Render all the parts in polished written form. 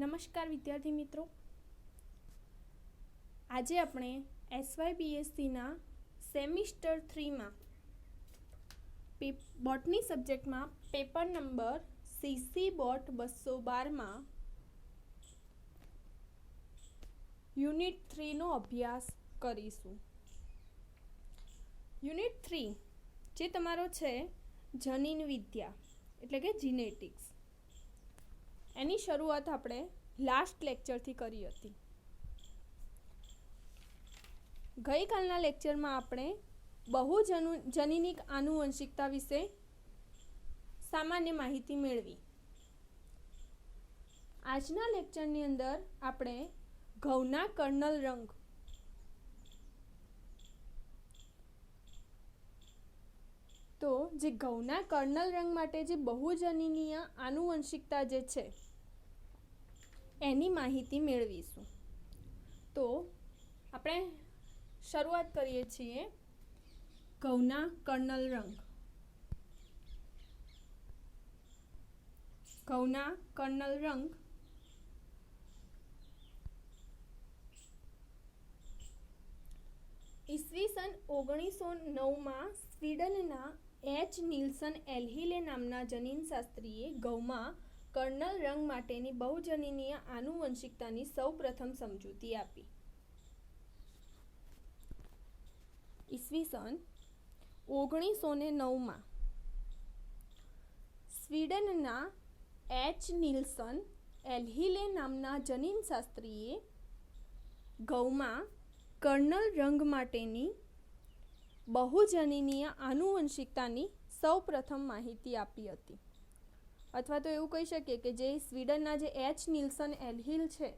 નમસ્કાર વિદ્યાર્થી મિત્રો, આજે આપણે SYBSCના સેમિસ્ટર 3માં બોટની સબ્જેક્ટમાં પેપર નંબર CC બોટ 212માં યુનિટ 3નો અભ્યાસ કરીશું। યુનિટ 3 જે તમારો છે જનીન વિદ્યા એટલે કે જીનેટિક્સ, એની શરૂઆત આપણે લાસ્ટ લેક્ચરથી કરી હતી। ગઈકાલના લેક્ચરમાં આપણે બહુજનીનિક આનુવંશિકતા વિશે સામાન્ય માહિતી મેળવી। આજના લેક્ચરની અંદર આપણે ઘઉંના કર્નલ રંગ તો જે ઘઉંના કર્નલ રંગ માટે જે બહુજનીનીય આનુવંશિકતા જે છે એની માહિતી મેળવીશું। તો આપણે શરૂઆત કરીએ છીએ ઘઉંના કર્નલ રંગ। ઘઉંના કર્નલ રંગ ઈસવીસન 1909માં સ્વીડનના H. નીલ્સન એલ્હિલે નામના જનીનશાસ્ત્રીએ ઘઉંમાં કર્નલ રંગ માટેની બહુજનીનીય આનુવંશિકતાની સૌપ્રથમ સમજૂતી આપી। ઈસવીસન 1909માં સ્વીડનના H. નીલ્સન એલ્હિલે નામના જનીનશાસ્ત્રીએ ઘઉંમાં કર્નલ રંગ માટેની બહુજનીનીય આનુવંશિકતાની સૌપ્રથમ માહિતી આપી હતી। અથવા તો એવું કહી શકીએ કે જે સ્વીડનના જે H. નીલ્સન એલ્હિલ છે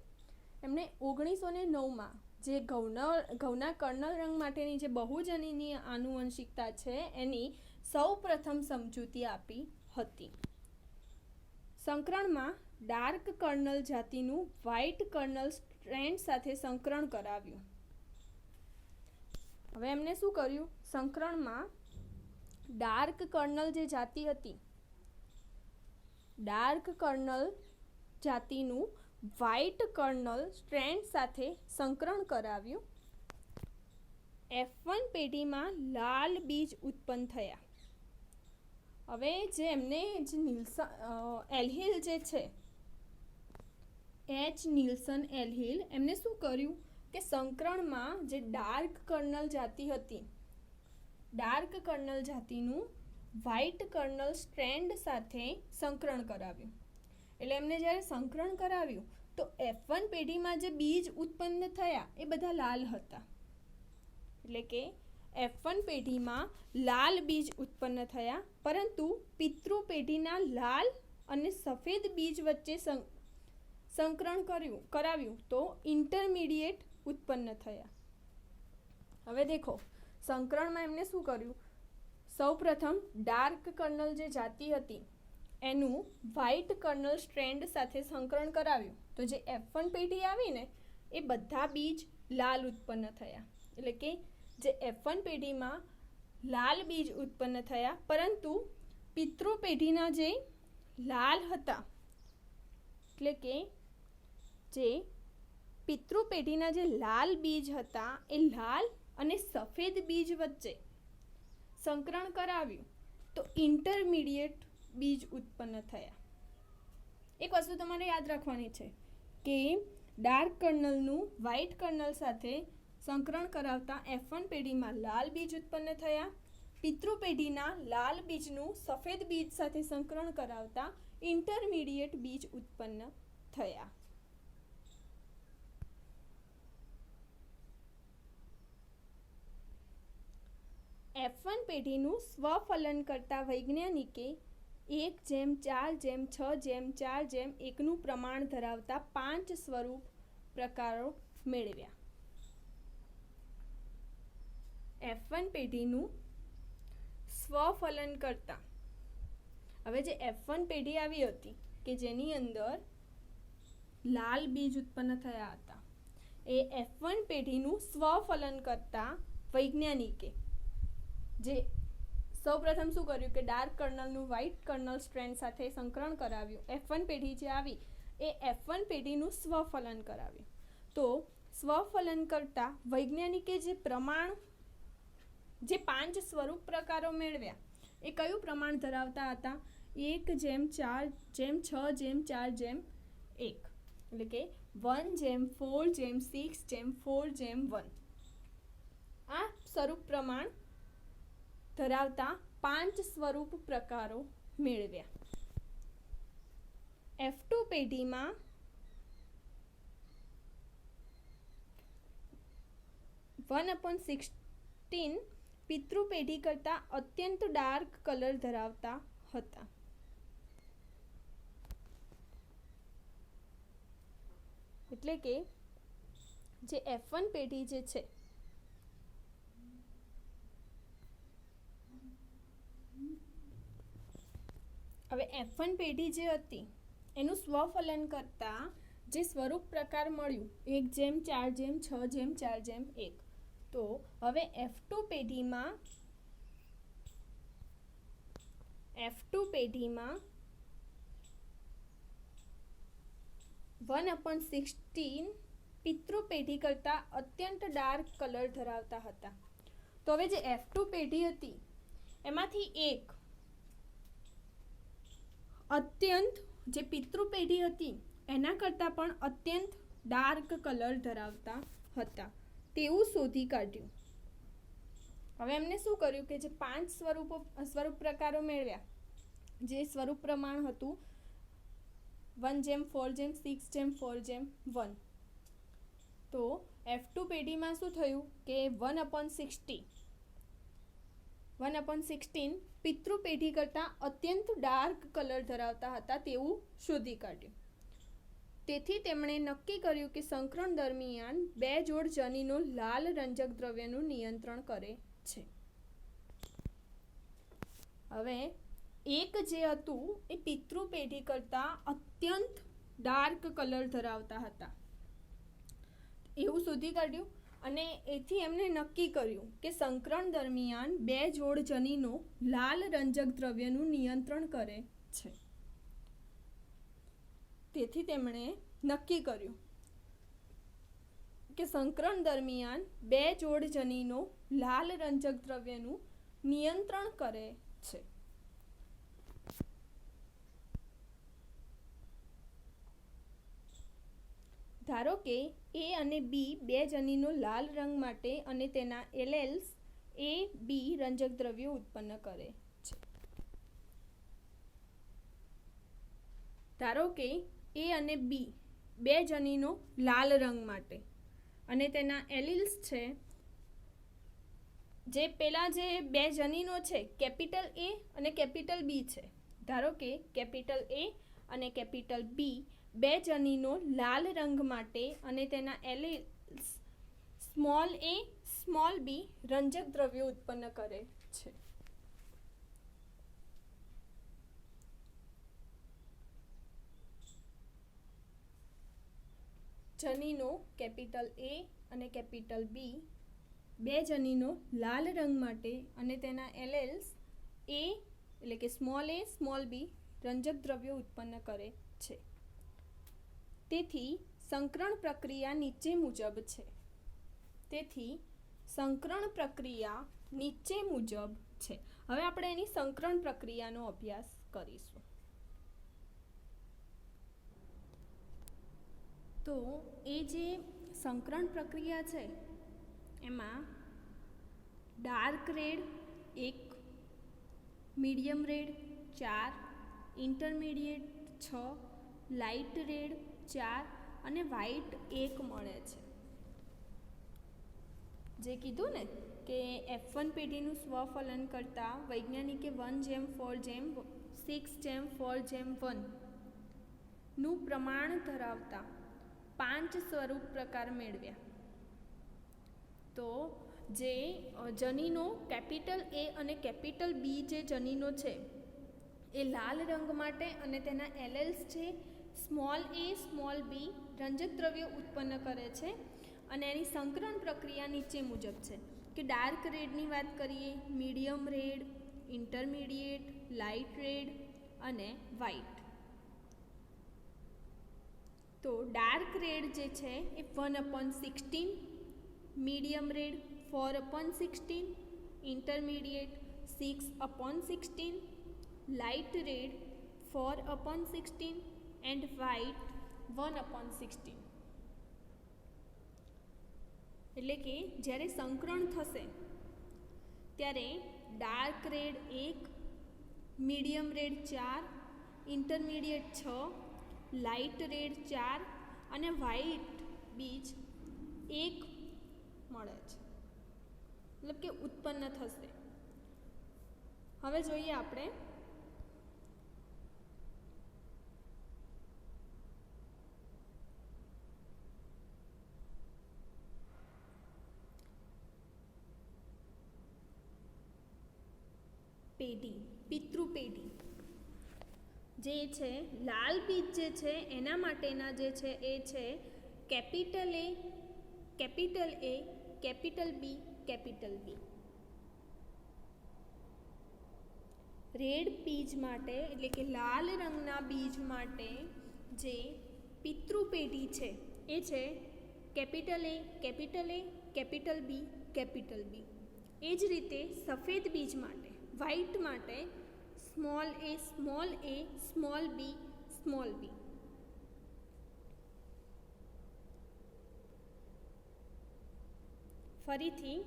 એમણે 1909માં જે ઘઉંના કર્નલ રંગ માટેની જે બહુજનીનીય આનુવંશિકતા છે એની સૌપ્રથમ સમજૂતી આપી હતી। સંકરણમાં ડાર્ક કર્નલ જાતિનું વ્હાઇટ કર્નલ સ્ટ્રેન્ડ સાથે સંકરણ કરાવ્યું। હવે એમને શું કર્યું? સંકરણમાં ડાર્ક કર્નલ જે જાતિ હતી, ડાર્ક કર્નલ જાતિનું વ્હાઇટ કર્નલ સ્ટ્રેન્ડ સાથે સંકરણ કરાવ્યું। F1 પેઢીમાં લાલ બીજ ઉત્પન્ન થયા। હવે જે એમને જે એલ્હિલ જે છે H. નીલ્સન એલ્હિલ એમને શું કર્યું કે સંકરણમાં જે ડાર્ક કર્નલ જાતિ હતી, ડાર્ક કર્નલ જાતિનું વ્હાઇટ કર્નલ સ્ટ્રેન્ડ સાથે સંકરણ કરાવ્યું। એટલે એમને જ્યારે સંકરણ કરાવ્યું તો F1 પેઢીમાં જે બીજ ઉત્પન્ન થયા એ બધા લાલ હતા। એટલે કે F1 પેઢીમાં લાલ બીજ ઉત્પન્ન થયા, પરંતુ પિતૃ પેઢીના લાલ અને સફેદ બીજ વચ્ચે સંકરણ કરાવ્યું તો ઇન્ટરમીડિયેટ ઉત્પન્ન થયા। હવે દેખો, સંકરણમાં એમને શું કર્યું? સૌપ્રથમ ડાર્ક કર્નલ જે જાતિ હતી એનું વ્હાઇટ કર્નલ સ્ટ્રેન્ડ સાથે સંકરણ કરાવ્યું તો જે F1 પેઢી આવી ને એ બધા બીજ લાલ ઉત્પન્ન થયા। એટલે કે જે F1 પેઢીમાં લાલ બીજ ઉત્પન્ન થયા, પરંતુ પિતૃ પેઢીના જે લાલ હતા, એટલે કે જે પિતૃ પેઢીના જે લાલ બીજ હતા એ લાલ અને સફેદ બીજ વચ્ચે સંકરણ કરાવ્યું તો ઇન્ટરમીડિયેટ બીજ ઉત્પન્ન થયા। એક વસ્તુ તમારે યાદ રાખવાની છે કે ડાર્ક કર્નલનું વ્હાઇટ કર્નલ સાથે સંકરણ કરાવતા F1 પેઢીમાં લાલ બીજ ઉત્પન્ન થયા, પિતૃ પેઢીના લાલ બીજનું સફેદ બીજ સાથે સંકરણ કરાવતા ઇન્ટરમીડિયેટ બીજ ઉત્પન્ન થયા। F1 પેઢીનું સ્વફલન કરતા વૈજ્ઞાનિકે 1:4:6:4:1નું પ્રમાણ ધરાવતા 5 સ્વરૂપ પ્રકારો મેળવ્યા। F1 પેઢીનું સ્વફલન કરતા, હવે જે F1 પેઢી આવી હતી કે જેની અંદર લાલ બીજ ઉત્પન્ન થયા હતા, એ F1 પેઢીનું સ્વફલન કરતા વૈજ્ઞાનિકે જે સૌપ્રથમ શું કર્યું કે ડાર્ક કર્નલનું વ્હાઇટ કર્નલ સ્ટ્રેન્ડ સાથે સંકરણ કરાવ્યું। F1 પેઢી જે આવી એ F1 પેઢીનું સ્વફલન કરાવ્યું. તો સ્વફલન કરતાં વૈજ્ઞાનિકે જે 5 સ્વરૂપ પ્રકારો મેળવ્યા એ કયું પ્રમાણ ધરાવતા હતા? 1:4:6:4:1, એટલે કે 1:4:6:4:1. આ સ્વરૂપ પ્રમાણ ધરાવતા 5 સ્વરૂપ પ્રકારો મેળવ્યા. F2 પેઢીમાં 1/16 પિતૃ પેઢી કરતાં અત્યંત ડાર્ક કલર ધરાવતા હતા. એટલે કે જે F1 પેઢી જે છે હવે F1 પેઢી જે હતી એનું સ્વફલન કરતાં જે સ્વરૂપ પ્રકાર મળ્યું 1:4:6:4:1. તો હવે F2 પેઢીમાં 1/16 પિતૃ પેઢી કરતાં અત્યંત ડાર્ક કલર ધરાવતા હતા. તો હવે જે F2 પેઢી હતી એમાંથી એક અત્યંત જે પિતૃ પેઢી હતી એના કરતાં પણ અત્યંત ડાર્ક કલર ધરાવતા હતા તેવું શોધી કાઢ્યું. હવે એમને શું કર્યું કે જે 5 સ્વરૂપ પ્રકારો મેળવ્યા, જે સ્વરૂપ પ્રમાણ હતું 1:4:6:4:1. તો F2 પેઢીમાં શું થયું કે 1/16 પિતૃ પેઢી કરતાં અત્યંત ડાર્ક કલર ધરાવતા હતા તેવું શોધી કાઢ્યું. તેથી તેમણે નક્કી કર્યું કે સંકરણ દરમિયાન 2 જોડ જનીનો લાલ રંજક દ્રવ્યનું નિયંત્રણ કરે છે. હવે એક જે હતું એ પિતૃ પેઢી કરતાં અત્યંત ડાર્ક કલર ધરાવતા હતા એવું શોધી કાઢ્યું અને એથી એમણે નક્કી કર્યું કે સંકરણ દરમિયાન 2 જોડ જનીનો લાલ રંજક દ્રવ્યનું નિયંત્રણ કરે છે. તેથી તેમણે નક્કી કર્યું કે સંકરણ દરમિયાન 2 જોડ જનીનો લાલ રંજક દ્રવ્યનું નિયંત્રણ કરે છે. ધારો કે A અને B 2 જનીનો લાલ રંગ માટે અને તેના એલેલ્સ A, B રંજક દ્રવ્યો ઉત્પન્ન કરે છે. ધારો કે A અને B 2 જનીનો લાલ રંગ માટે અને તેના એલીલ્સ છે જે પેલા જે 2 જનીનો છે કેપિટલ A અને કેપિટલ B છે. ધારો કે કેપિટલ A અને કેપિટલ B 2 જનીનો લાલ રંગ માટે અને તેના alleles small a small b રંજક દ્રવ્યો ઉત્પન્ન કરે છે. જનીનો કેપિટલ A અને કેપિટલ B 2 જનીનો લાલ રંગ માટે અને તેના એલેલ્સ A એટલે કે સ્મોલ a સ્મોલ b રંજક દ્રવ્યો ઉત્પન્ન કરે છે. તેથી સંકરણ પ્રક્રિયા નીચે મુજબ છે. હવે આપણે એની સંકરણ પ્રક્રિયાનો અભ્યાસ કરીશું. તો એ જે સંકરણ પ્રક્રિયા છે એમાં dark red 1, medium red 4, intermediate 6, light red 4 અને વ્હાઇટ 1 મળે છે. જે કીધું ને કે F1 પેઢીનું સ્વફલન કરતાં વૈજ્ઞાનિકે 1:4:6:4:1 નું પ્રમાણ ધરાવતા 5 સ્વરૂપ પ્રકાર મેળવ્યા. તો જે જનીનો કેપિટલ A અને કેપિટલ B જે જનીનો છે એ લાલ રંગ માટે અને તેના એલેલ્સ છે સ્મોલ a સ્મોલ b રંજક દ્રવ્યો ઉત્પન્ન કરે છે. અને એની સંકરણ પ્રક્રિયા નીચે મુજબ છે કે ડાર્ક રેડની વાત કરીએ, medium red, intermediate, light red અને વ્હાઇટ. તો ડાર્ક રેડ જે છે એ 1/16, medium red 4/16, intermediate 6/16, light red 4/16 and white 1/16. એટલે કે જ્યારે સંકરણ થશે ત્યારે dark red 1, medium red 4, intermediate 6, light red 4 અને વ્હાઇટ બીજ 1 મળે છે, મતલબ કે ઉત્પન્ન થશે. હવે જોઈએ આપણે પેઢી, પિતૃપેઢી જે છે. લાલ બીજ જે છે એના માટેના જે છે એ છે capital A, capital A, capital B, capital B. Red બીજ માટે એટલે કે લાલ રંગના બીજ માટે જે પિતૃપેઢી છે એ છે capital A, capital A, capital B, capital B. એ જ રીતે સફેદ બીજ માટે, વ્હાઇટ માટે small a, small a, small b, small b. ફરીથી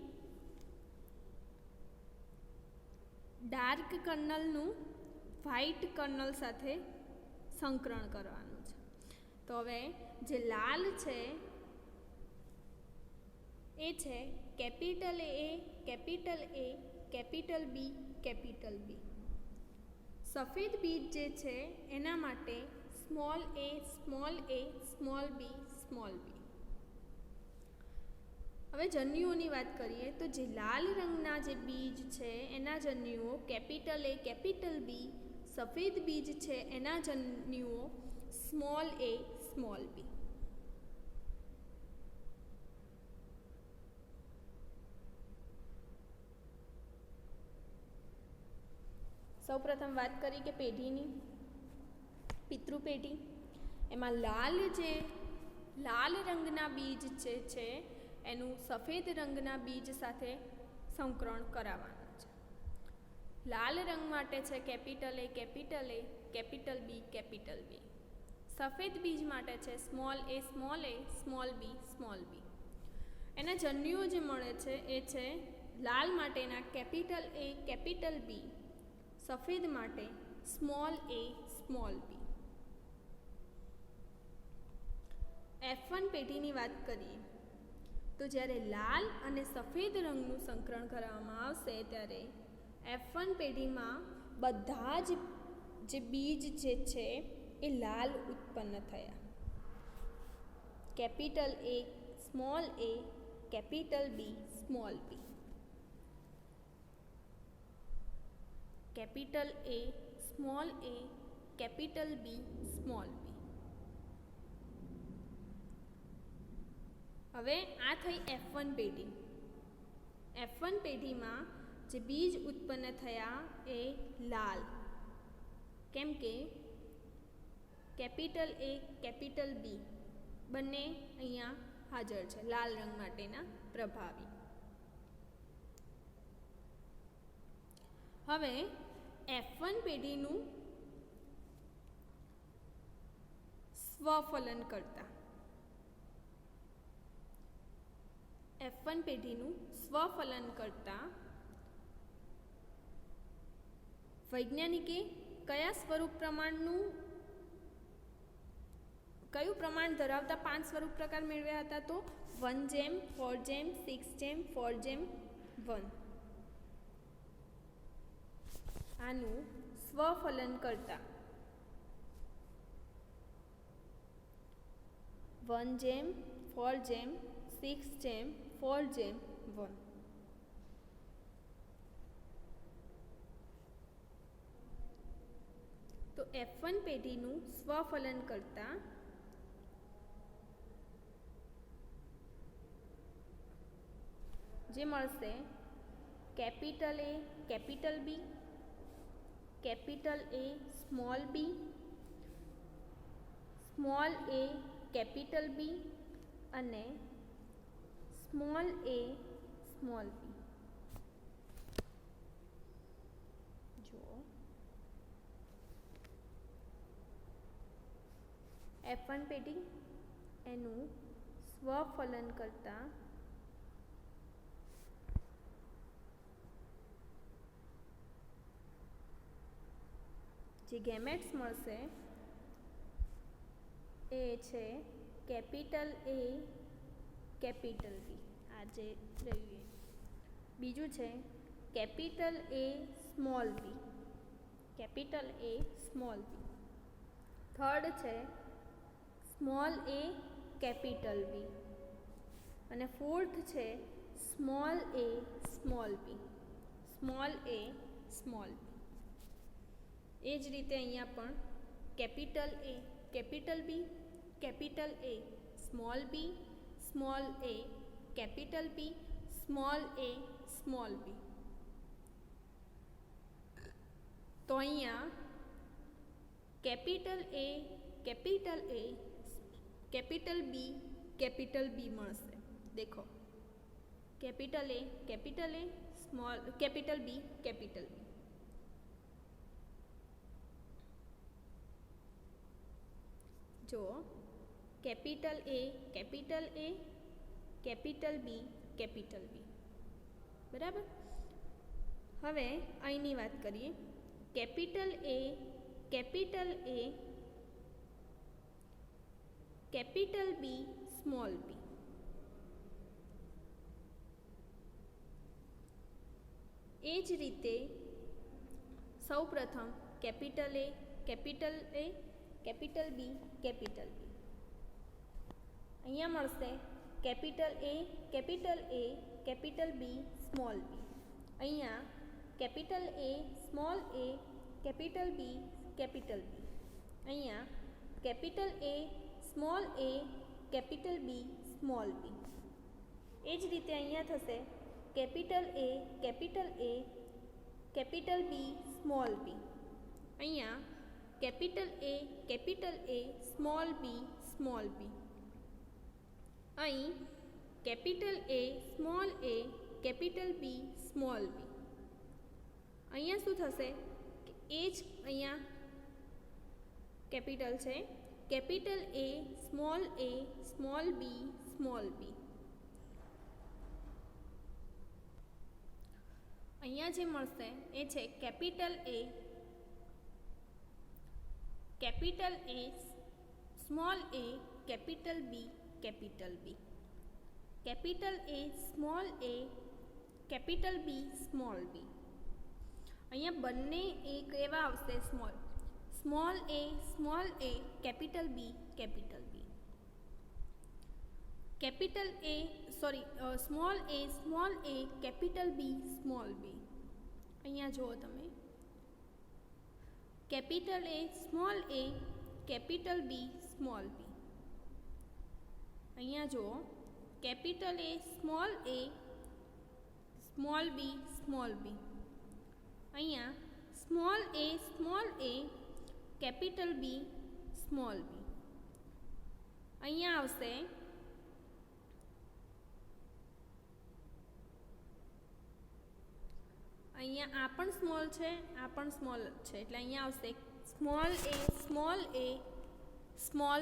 ડાર્ક કર્નલનું વ્હાઇટ કર્નલ સાથે સંકરણ કરવાનું છે. તો હવે જે લાલ છે એ છે capital A, capital A, capital B, capital B. સફેદ બીજ જે છે એના માટે small a, small a, small b, small b. હવે જન્યુઓની વાત કરીએ તો જે લાલ રંગના જે બીજ છે એના જન્યુઓ કેપિટલ A, કેપિટલ B. સફેદ બીજ છે એના જન્યુઓ સ્મોલ a, સ્મોલ b. સૌપ્રથમ વાત કરી કે પેઢીની, પિતૃપેઢી. એમાં લાલ રંગના બીજ છે એનું સફેદ રંગના બીજ સાથે સંકરણ કરાવવાનું છે. લાલ રંગ માટે છે capital A, capital A, capital B, capital B. સફેદ બીજ માટે છે small a, small a, small b, small b. એના જન્યુઓ જે મળે છે એ છે લાલ માટેના કેપિટલ A, કેપિટલ B. સફેદ માટે small a, small b. F1 પેઢીની વાત કરીએ તો જ્યારે લાલ અને સફેદ રંગનું સંકરણ કરવામાં આવશે ત્યારે F1 પેઢીમાં બધા જ જે બીજ જે છે એ લાલ ઉત્પન્ન થયા. Capital A, small a, capital B, small b. Capital A, small a, capital B, small b. હવે આ થઈ F1 પેઢી. F1 પેઢીમાં જે બીજ ઉત્પન્ન થયા એ લાલ, કેમ કે કેપિટલ A, કેપિટલ B બંને અહીંયા હાજર છે લાલ રંગ માટેના પ્રભાવી. હવે F1 પેઢીનું સ્વફલન કરતા, F1 પેઢીનું સ્વફલન કરતા વૈજ્ઞાનિકે કયા સ્વરૂપ પ્રમાણનું કયું પ્રમાણ ધરાવતા 5 સ્વરૂપ પ્રકાર મેળવ્યા હતા? તો 1:4:6:4:1. આનું સ્વફલન કરતા 1:4:6:4:1. તો F1 પેઢીનું સ્વફલન કરતા જે મળશે capital A, capital B, capital A, small b, small a, capital B અને સ્મોલ એ સ્મોલ બી. જો F1 પેઢી એનું સ્વફલન કરતા જે ગેમેટ્સ મળશે એ છે કેપિટલ એ કેપિટલ બી, આ જે રહ્યું એ. બીજું છે capital A small B, capital A small B. Third છે સ્મોલ એ કેપિટલ બી અને ફોર્થ છે small A small B, small A small B. એ જ રીતે અહીંયા પણ capital A capital B, capital A small B, small A capital B, small A small B. તો અહીંયા કેપિટલ એ કેપિટલ બી મળશે. દેખો capital A small capital B. જો કેપિટલ એ કેપિટલ બી. બરાબર. હવે અહીંની વાત કરીએ. Capital A capital B small B. એ જ રીતે સૌપ્રથમ કેપિટલ એ કેપિટલ બી. અહીંયા મળશે capital A capital B small B. અહીંયા capital A small A capital B. અહીંયા capital A small A capital B small B. એ જ રીતે અહીંયા થશે capital A capital B small B. અહીંયા કેપિટલ એ સ્મોલ બી. અહીં capital A capital B small B. અહીંયા શું થશે કે એ જ અહીંયા કેપિટલ છે કેપિટલ એ સ્મોલ બી. અહીંયા જે મળશે એ છે capital A small A capital B. Capital A small A capital B small B. અહીંયા બંને એક એવા આવશે small A capital B. Capital A small A capital B small B. અહીંયા જુઓ તમે capital A small A capital B small B. અહીંયા જુઓ capital A small B small B. અહીંયા small A capital B small B. અહીંયા આવશે અહીંયા આ પણ સ્મોલ છે, આ પણ સ્મોલ છે, એટલે અહીંયા આવશે સ્મોલ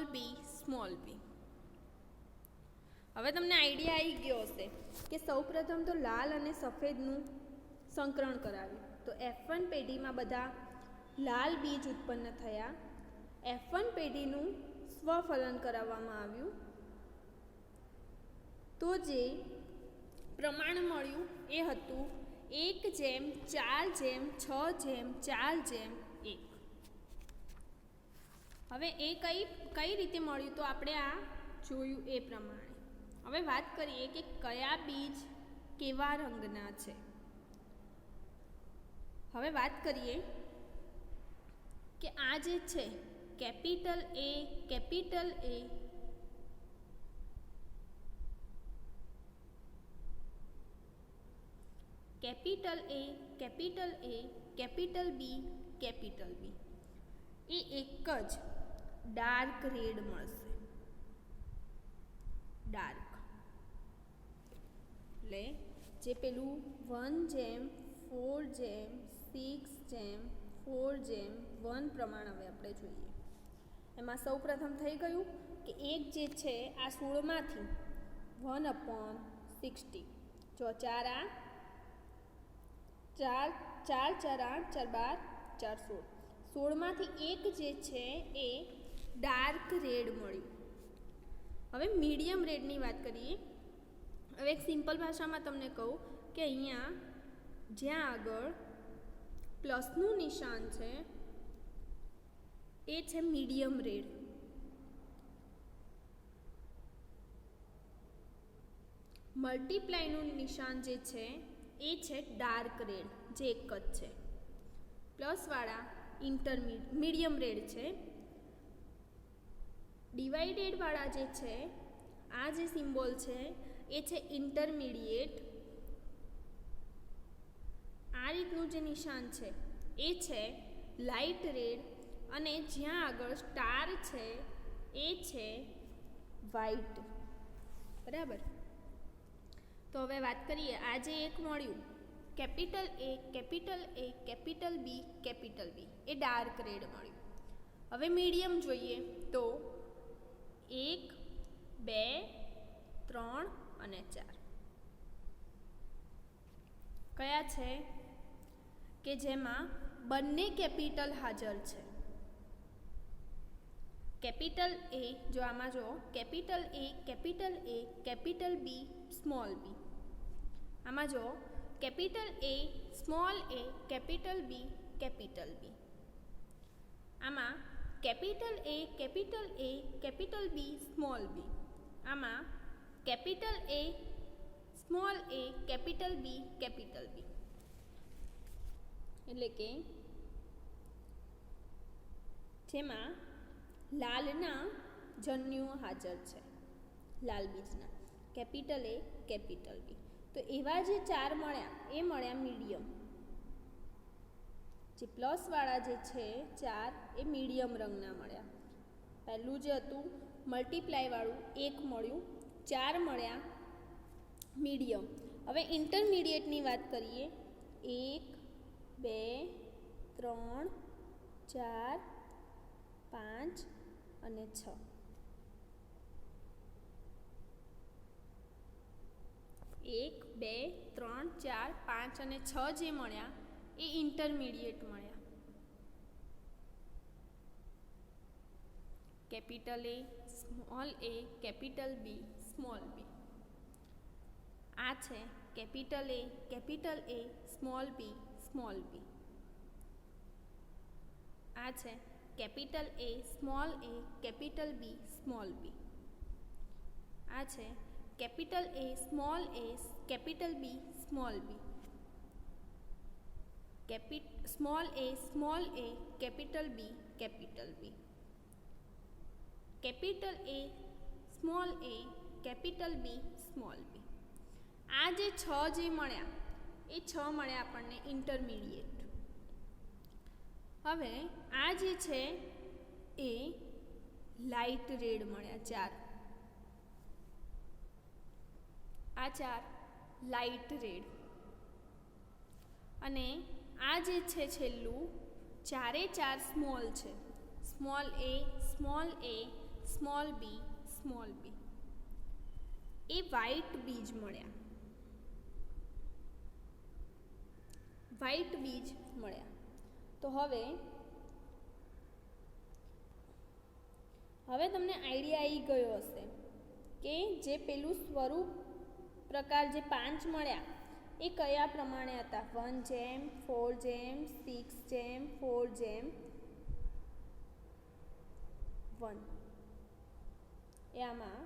બી. હવે તમને આઈડિયા આવી ગયો હશે કે સૌપ્રથમ તો લાલ અને સફેદનું સંકરણ કરાવ્યું. તો F1 પેઢીમાં બધા લાલ બીજ ઉત્પન્ન થયા. F1 પેઢીનું સ્વફલન કરાવવામાં આવ્યું. તો જે પ્રમાણ મળ્યું એ હતું 1:4:6:4:1. હવે એ કઈ રીતે મળ્યું તો આપણે આ જોયું એ પ્રમાણે. હવે વાત કરીએ કે કયા બીજ કેવા રંગના છે. હવે વાત કરીએ કે આ જે છે કેપિટલ એ કેપિટલ બી એ એક જ ડાર્ક રેડ મળશે. જે પેલું 1:4:6:4:1 પ્રમાણ હવે આપણે જોઈએ. એમાં સૌ પ્રથમ થઈ ગયું કે એક જે છે આ 16માંથી 1/60. જો 4 આ 4 4 4 8 4 12 4 16 16માંથી એક જે છે એ ડાર્ક રેડ મળ્યું. હવે મીડિયમ રેડની વાત કરીએ. હવે એક સિમ્પલ ભાષામાં તમને કહું કે અહીંયા જ્યાં આગળ પ્લસનું નિશાન છે એ છે મીડિયમ રેડ. મલ્ટીપ્લાયનું નિશાન જે છે એ છે ડાર્ક રેડ, જે એક જ છે. પ્લસવાળા મીડિયમ રેડ છે. ડિવાઇડેડવાળા જે છે આ જે સિમ્બોલ છે એ છે ઇન્ટરમીડિયેટ. આ રીતનું જે નિશાન છે એ છે લાઇટ રેડ અને જ્યાં આગળ સ્ટાર છે એ છે વ્હાઇટ. બરાબર. તો હવે વાત કરીએ આ જે એક મળ્યું capital A capital A capital B capital B A dark red મળ્યું. હવે મીડિયમ જોઈએ તો 1 2 3 અને 4 કયા છે કે જેમાં બંને કેપિટલ હાજર છે. કેપિટલ A જો આમાં જો capital A capital A capital B small b. આમાં જો capital A small a capital B capital B. આમાં capital A capital A capital B small b. આમાં capital A small a capital B capital B. એટલે કે જેમાં લાલના જન્યુઓ હાજર છે, લાલ બીજના. Capital A capital B. તો એવા જે 4 મળ્યા એ મળ્યા મીડિયમ. જે પ્લસવાળા જે છે 4 એ મીડિયમ રંગના મળ્યા. પહેલું જે હતું મલ્ટીપ્લાયવાળું 1 મળ્યું, 4 મળ્યા મીડિયમ. હવે ઇન્ટરમીડિયેટની વાત કરીએ. 1 2 3 4 5 અને 6. 1 2 3 4 5 અને 6 જે મળ્યા એ ઇન્ટરમીડિયેટ મળ્યા. Capital A small a capital B small b. આ છે capital A capital A small b small b. આ છે capital A small a capital B small b. આ છે capital A small a capital B small b. Small a small a capital B capital B. Capital A small a capital B small b. આ જે 6 જે મળ્યા એ 6 મળ્યા આપણને intermediate. હવે આ જે છે એ લાઇટ રેડ મળ્યા 4. આ 4 લાઇટ રેડ. અને આ જે છે છેલ્લું 4 એ 4 સ્મોલ છે. Small a small a small b small b. A white બીજ મળ્યા. વ્હાઇટ બીજ મળ્યા. તો હવે તમને આઈડિયા આવી ગયો હશે કે જે પેલું સ્વરૂપ પ્રકાર જે 5 મળ્યા એ કયા પ્રમાણે હતા. 1:4:6:4:1. એ આમાં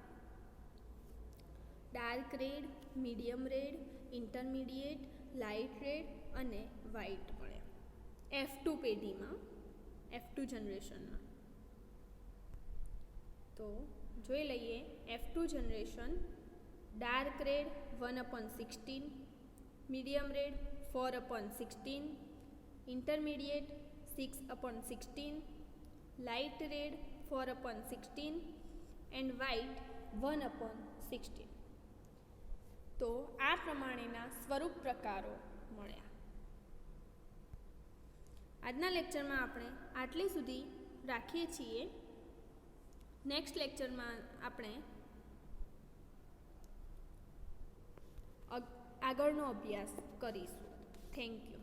dark red, medium red, intermediate, light red અને વ્હાઇટ મળ્યા. F2 પેઢીમાં, F2 જનરેશનમાં. તો જોઈ લઈએ F2 generation. Dark red 1/16, medium red 4/16, intermediate 6/16, light red 4/16 and white 1/16. તો આ પ્રમાણેના સ્વરૂપ પ્રકારો મળ્યા. આજના લેક્ચરમાં આપણે આટલી સુધી રાખીએ છીએ. નેક્સ્ટ લેક્ચરમાં આપણે આગળનો અભ્યાસ કરીશું. Thank you.